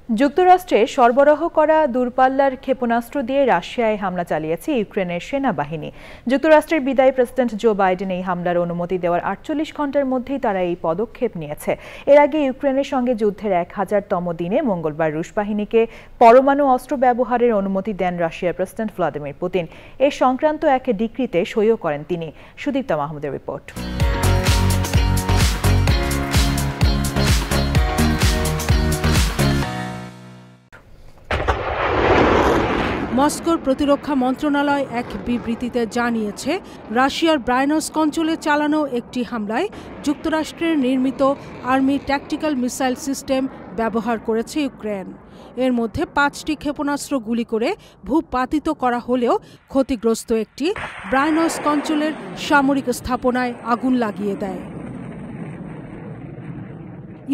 যুক্তরাষ্ট্রে সরবরাহ করা দূরপাল্লার ক্ষেপণাস্ত্র দিয়ে রাশিয়ায় হামলা চালিয়েছে ইউক্রেনের সেনাবাহিনী। যুক্তরাষ্ট্রের বিদায়ী প্রেসিডেন্ট জো বাইডেন এই হামলার অনুমতি দেওয়ার ৪৮ ঘণ্টার মধ্যেই তারা এই পদক্ষেপ নিয়েছে। এর আগে ইউক্রেনের সঙ্গে যুদ্ধের ১০০০তম দিনে মঙ্গলবার রুশ বাহিনীকে পরমাণু অস্ত্র ব্যবহারের অনুমতি দেন রাশিয়ার প্রেসিডেন্ট ভ্লাদিমির পুতিন। এ সংক্রান্ত এক ডিক্রিতে সইও করেন তিনি। সুদীপ্তা মাহমুদের রিপোর্ট। মস্কোর প্রতিরক্ষা মন্ত্রণালয় এক বিবৃতিতে জানিয়েছে, রাশিয়ার ব্রায়ানস্ক অঞ্চলে চালানো একটি হামলায় যুক্তরাষ্ট্রের নির্মিত আর্মি ট্যাকটিক্যাল মিসাইল সিস্টেম ব্যবহার করেছে ইউক্রেন। এর মধ্যে ৫টি ক্ষেপণাস্ত্র গুলি করে ভূপাতিত করা হলেও ক্ষতিগ্রস্ত একটি ব্রায়ানস্ক অঞ্চলের সামরিক স্থাপনায় আগুন লাগিয়ে দেয়।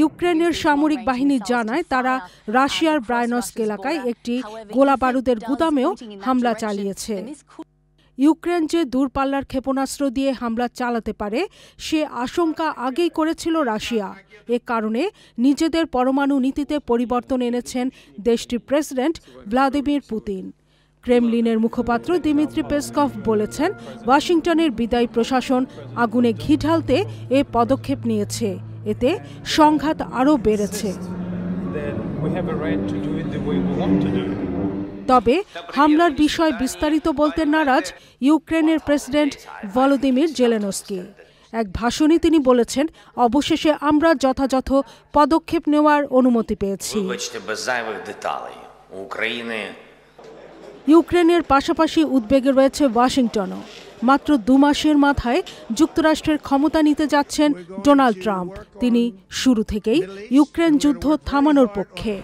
ইউক্রেনের সামরিক বাহিনী জানায়, তারা রাশিয়ার ব্রায়ানস্ক এলাকায় একটি গোলাবারুদের গুদামেও হামলা চালিয়েছে। ইউক্রেন যে দূরপাল্লার ক্ষেপণাস্ত্র দিয়ে হামলা চালাতে পারে সে আশঙ্কা আগেই করেছিল রাশিয়া। এ কারণে নিজেদের পরমাণু নীতিতে পরিবর্তন এনেছেন দেশটির প্রেসিডেন্ট ভ্লাদিমির পুতিন। ক্রেমলিনের মুখপাত্র দিমিত্রি পেসকভ বলেছেন, ওয়াশিংটনের বিদায়ী প্রশাসন আগুনে ঘি ঢালতে এ পদক্ষেপ নিয়েছে। এতে সংঘাত আরও বেড়েছে। তবে হামলার বিষয় বিস্তারিত বলতে নারাজ ইউক্রেনের প্রেসিডেন্ট ভলোদিমির জেলেনস্কি। এক ভাষণে তিনি বলেছেন, অবশেষে আমরা যথাযথ পদক্ষেপ নেওয়ার অনুমতি পেয়েছি। ইউক্রেনের পাশাপাশি উদ্বেগে রয়েছে ওয়াশিংটনও। মাত্র ২ মাসের মাথায় যুক্তরাষ্ট্রের ক্ষমতা নিতে যাচ্ছেন ডোনাল্ড ট্রাম্প। তিনি শুরু থেকেই ইউক্রেন যুদ্ধ থামানোর পক্ষে।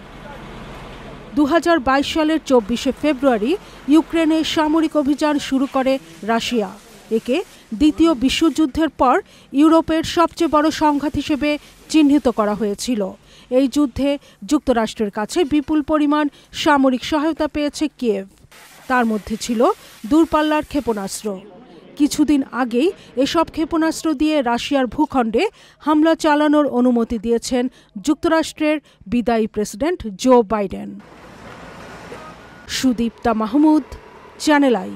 ২০২২ সালের ২৪শে ফেব্রুয়ারি ইউক্রেনে সামরিক অভিযান শুরু করে রাশিয়া। একে দ্বিতীয় বিশ্বযুদ্ধের পর ইউরোপের সবচেয়ে বড় সংঘাত হিসেবে চিহ্নিত করা হয়েছিল। এই যুদ্ধে যুক্তরাষ্ট্রের কাছে বিপুল পরিমাণ সামরিক সহায়তা পেয়েছে কিয়েভ। তার মধ্যে ছিল দূরপাল্লার ক্ষেপণাস্ত্র। কিছুদিন আগেই এসব ক্ষেপণাস্ত্র দিয়ে রাশিয়ার ভূখণ্ডে হামলা চালানোর অনুমতি দিয়েছেন যুক্তরাষ্ট্রের বিদায়ী president Joe Biden. Sudipta Mahmud, channel I.